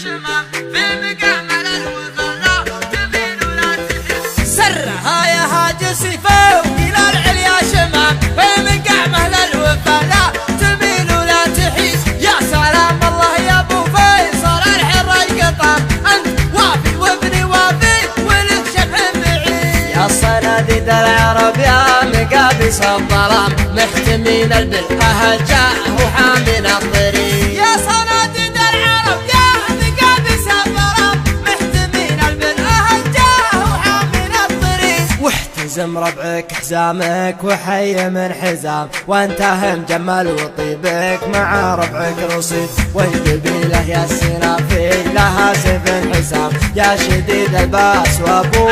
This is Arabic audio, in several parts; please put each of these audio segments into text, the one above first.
شمام في مقامل الوفا تميل ولا تحس سرها يا هاجسي فوق إلى العليا شمام في مقامل الوفا لا تميل ولا تحيس يا سلام الله يا ابو فيصل الحر القطام انت وافي وابني وافي ولك شبح بعيد يا صناديد العرب يا مقابس الظلام محتمين البلحة جاء وحامل الطريق يا صناديد العرب يا مقابس الظلام محتمين البلحة جاء وحامل الطريق واحتزم ربعك حزامك وحي من حزام وانتهى مجمل وطيبك مع ربعك رصيد والقبيلة يا السنافي لها سيف حسام يا شديد الباس وابوك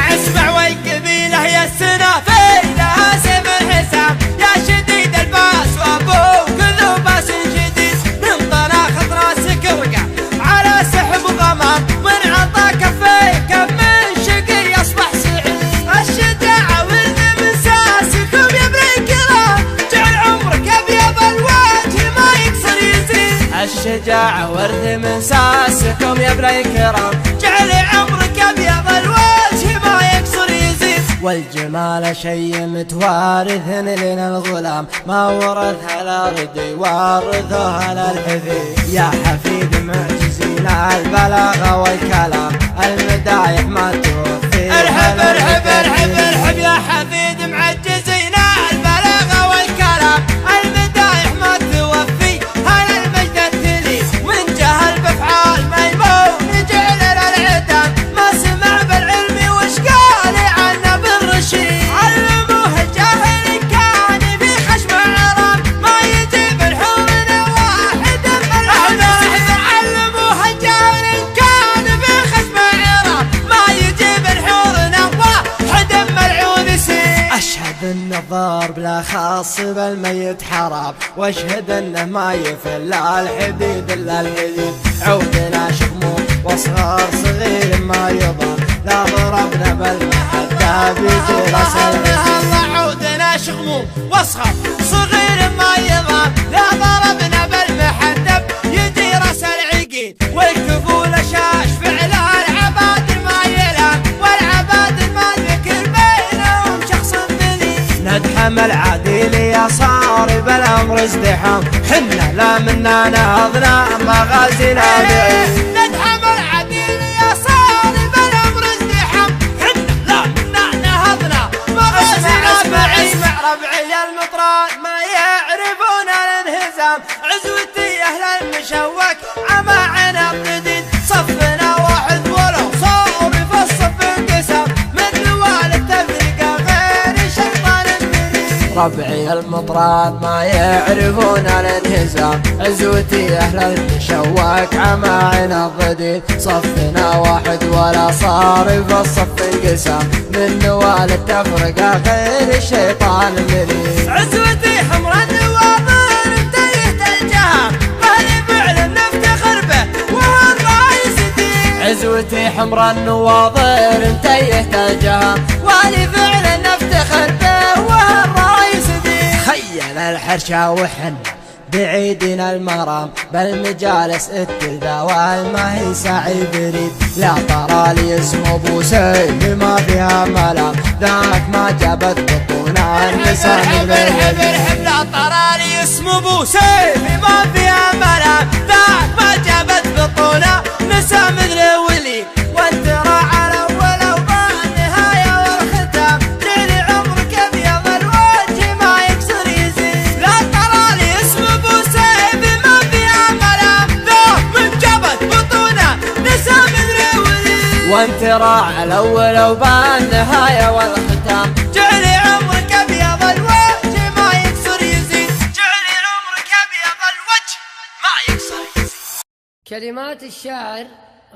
اسمع والقبيلة يا السنافي لها سيف حسام يا شديد الباس وابوك ذو باس شديد من طناخ راسك وقع على سحب غمام من عطا كفيك من شقي اصبح سعيد الشجاعة ولد من ساسكم يا ابن الكرام جعل عمرك ابيض الوجه ما يكسر يزيد الشجاعة ورد من ساسكم يا ابن الكرام جعل عمرك ابيض الوجه ما يكسر يزيد والجمال شيء متوارث لنا الغلام ما ورثها الارض يورثها للحفيد يا حفيد معجزين البلاغة والكلام المدايح ما توفي ارحب ارحب ارحب ارحب يا حفيد معجزين البلاغة والكلام المدايح ما توفي هل المجد التلي من جهل بفعال ميمون جعل العدام ما سمع بالعلم وش قال عنه بالرشيد علموه الجاهل كان في خشم عرام ما يجيب الحور واحد علموه الجاهل كان في خشم عرام ما يجيب الحور واحد ملعون سيد اشهد ان الضار بلا خاص بالميت حرام واشهد انه ما يفل الحديد الا الحديد عودنا شموم واصغار صغير ما يضر لا ضربنا بالمحدة بيجي راس الله عودنا شغموم واصغر صغير ما يضر لا ضربنا بالمحدة يجي راس العقيد والكفول شاش فعل العباد ما يلام والعباد ما ذكر بينهم شخص ذليل ندحم العديل يا صاري بالامر ازدحام حنا لا منا نهضنا مغازينا بعيد ندحم العديل يا صاري بالامر ازدحام حنا لا منا نهضنا مغازينا بعيد اسمع ربعي المطران ما يعرفون الانهزام عزوتي اهل المشوك عما عنا الجديد صفنا واحد ولو صار في الصف انقسام من نوال التفرقه غير شيطان مريد ربعي المطران ما يعرفون الانهزام عزوتي اهل المشوك عما عنا الضديد صفنا واحد ولا صار في الصف انقسام من نوال التفرقه غير الشيطان مريد عزوتي حمر النواظر انتهت الجهام مالي فعل نفتخر به وهو الرئيس دين عزوتي حمر النواظر انتهت الجهام والي فعل نفتخر به وهو الرئيس دين خيل الحرشة وحن بعيدنا المرام بالمجالس التلداوال ما هي سعي بريد لا ترى لي اسمه ابو سيف ما فيها ملام ذاك ما جابت بطونا النساء ارحب لا ترى لي اسمه ابو سيف ما فيها ملام ذاك ما جابت بطونا نساء مثل ولي وانت راح على اول النهايه والختام جعل عمرك ابيض الوجه ما يكسر يزيد لا ترى لي اسم ابو سيف ما فيها ملام ذاك من جابت بطونا نساء مثل ولي وانت راح على الاول وبالنهايه والختام جعل عمرك ابيض الوجه ما يكسر يزيد جعل عمرك ابيض الوجه ما يكسر يزيد كلمات الشاعر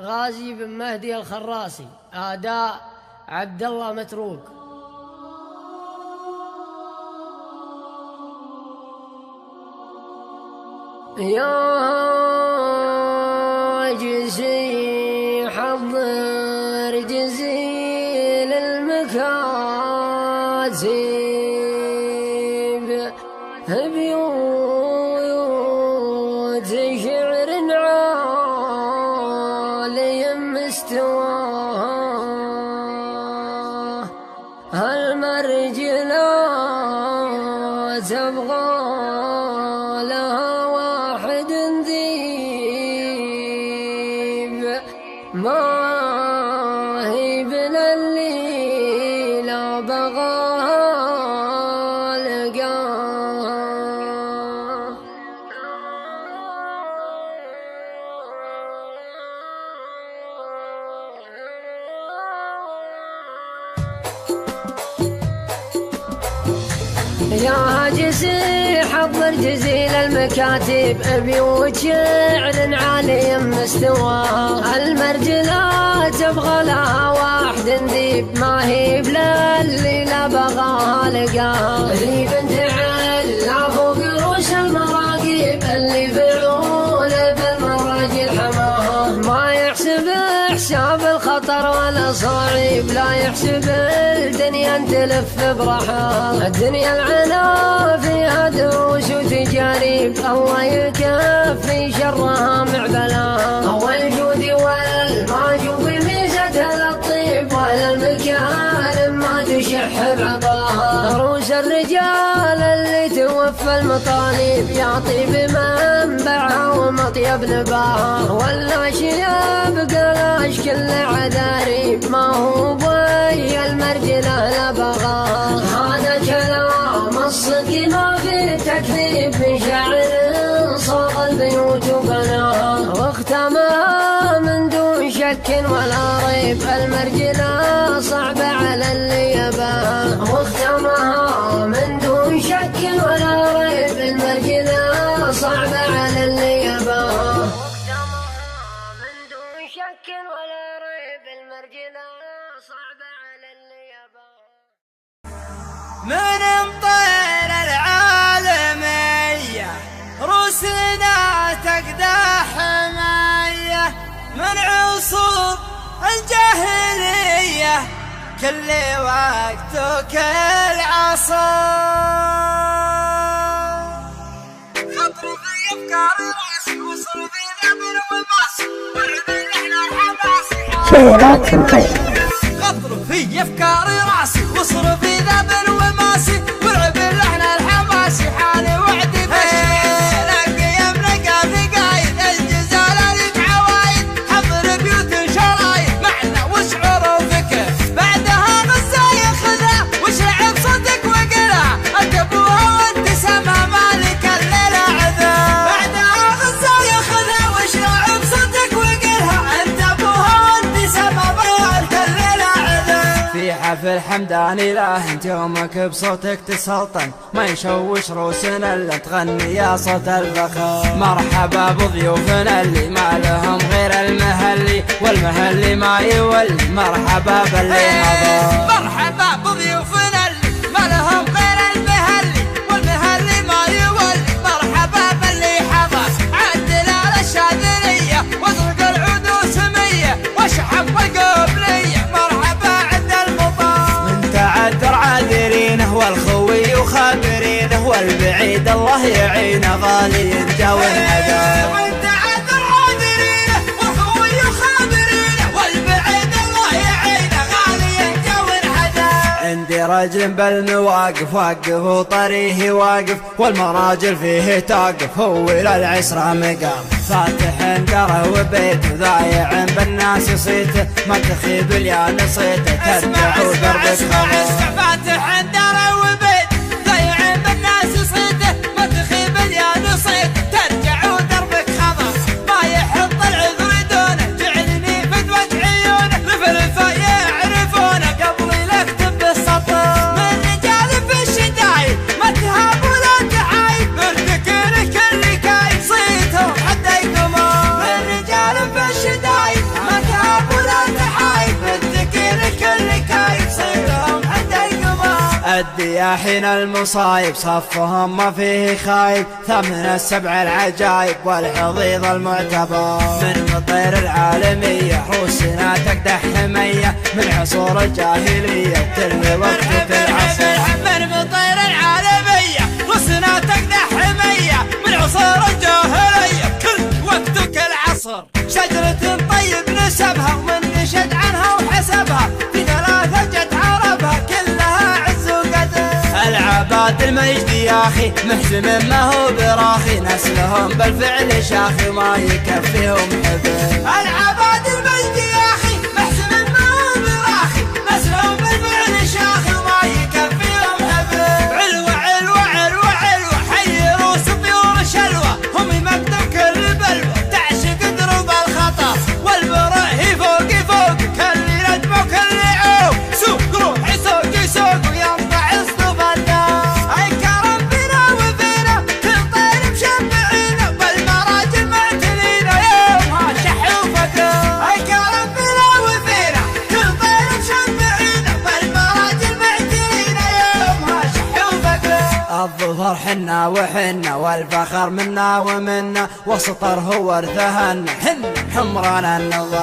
غازي بن مهدي الخراسي أداء عبد الله متروك يا جزي حضر جزيل المكاتب بيوت شعر عام تبغى لها واحد ذيب، ما هي بن اللي لا بغاها لقاها. يا هاجسي حضر جزيل المكاتب، بيوت شعر عالي مستواها. المرجلة تبغى لها واحد ذيب، ما هي بلا اللي لا بغاها لقاها. اللي بنت علا فوق روش المراقب، اللي بعونه بالمراجل حماها. ما يحسب حساب الخطر ولا صعيب، لا يحسب الدنيا تلف برحاها. الدنيا العنا فيها دروس وتجارب، الله يكفي شرها مع بلاها. والجود والماجوب ميزتها للطيب، ولا المكان ما تشح بعطاها. روس الرجال اللي توفى المطالب، يعطي بمنبعها ومطيب نباها. ولا شياب قلاش كل عذاريب، ما هو بوي المرجله لا بغاها. هذا كلام الصدق ما في تكذيب، من شاعر صاغ البيوت وبناها. واختمها من دون شك ولا ريب، المرجله صعبه على اللي يباها. واختمها من دون شك ولا ريب، المرجله صعبه على اللي يباها. من دون شك ولا ريب، المرجله صعبه على اللي يباها. من مطير العالمية رسلنا تقدح حماية، من عصور الجاهلية كل وقت وكل عصر. خطري في أفكار راسي، وصل في ذبل وماسي، ورد احنا حماسي. خطر في أفكار راسي، وصل في ذبل وماسي، ولعب اللحن الحماسي. حالي وعدي بشير لقيم لقى في قايد، الجزال اللي بعوايد، حضر بيوت شرايد، معنى وشعور وفكر. بعدها غزة ياخذها وشلعب صدق وقلها، انت ابوها وانت سما مالك الليلة عذا. بعدها غزة ياخذها وشلعب صدق وقلها، انت ابوها وانت سما مالك الليلة عذا. في حفل حمداني لا انت يومك بصوتك تسلطن، ما يشوش روسنا الا تغني يا صوت الفخر. مرحبا بضيوفنا اللي ما لهم غير المهلي، والمهلي ما يولي. مرحبا باللي حضر. مرحبا بضيوفنا اللي ما لهم غير المهلي، والمهلي ما يولي. مرحبا باللي حضر. عدل على الشاذلية وازرق العود وسمية، واشحب القبلية. مرحبا عند المطار، من تعذر عاذرينه، والخوي وخابرينه، والبعيد الله يعينه، غالي ينجاون هذا. من تعذر عاذرينه، والخوي وخابرينه، والبعيد الله يعينه، غالي ينجاون هذا. عندي رجل بالمواقف واقف وطريه واقف، والمراجل فيه تاقف، هو الى العسرة مقام. فاتح دره وبيته، ضايع بالناس صيته، ما تخيب اليا نصيته، ترجع ودربك خلاص. فاتح دره وبيته، ضايع بالناس صيته، ما تخيب اليا نصيته، ترجع ودربك خلاص. ما يحط العذر دونه، جعلني فدوة عيونه، لفلفة يعرفونه قبل يكتب بالسطر. من رجال في الشدايد ما تهاب ولا تعايد، ارتكن كل كايد صيتهم حتى يقومون. من رجال في الشدايد ما تهاب ولا تعايد، ارتكن كل كايد صيتهم حتى يقومون. الدياحين المصايب صفهم ما فيه خايب، ثمن السبع العجايب والحضيض المعتبر. من مطير العالمية روسنا تقدح حمية، من عصور الجاهلية تلوي وقت العصر. من مطير العالمية روسنا تقدح حمية، من عصور الجاهلية كل وقت كل عصر. شجرة طيب نسبها، ومن نشد عنها وحسبها، في ثلاثة جت عربها كلها عز وقدر. العباد المجدي يا أخي محزم ما هو براخي نسلهم بالفعل شاخي وما يكفيهم حبل العباد المجد يا أخي محزم ما هو براخي نسلهم بالفعل شاخي وما يكفيهم حبل علوة علوة علوة علوة حيروا طيور شلوة هم يمكتب كل بلوة تعشق دروب الخطر والبرع هي فوق فوق كل ندم وكل عوب سوق روحي سوق سوق وينطع اصطف النار اي كرم بنا وفينا كل طير مشبعينا والمراجل معتلينا يومها شح وفقر اي كرم بنا وفينا كل طير مشبعينا والمراجل معتلينا يومها شح وفقر الظفر حنا وحنا والفخر منا ومنا وسطر هو ارثهن حن حمران النظر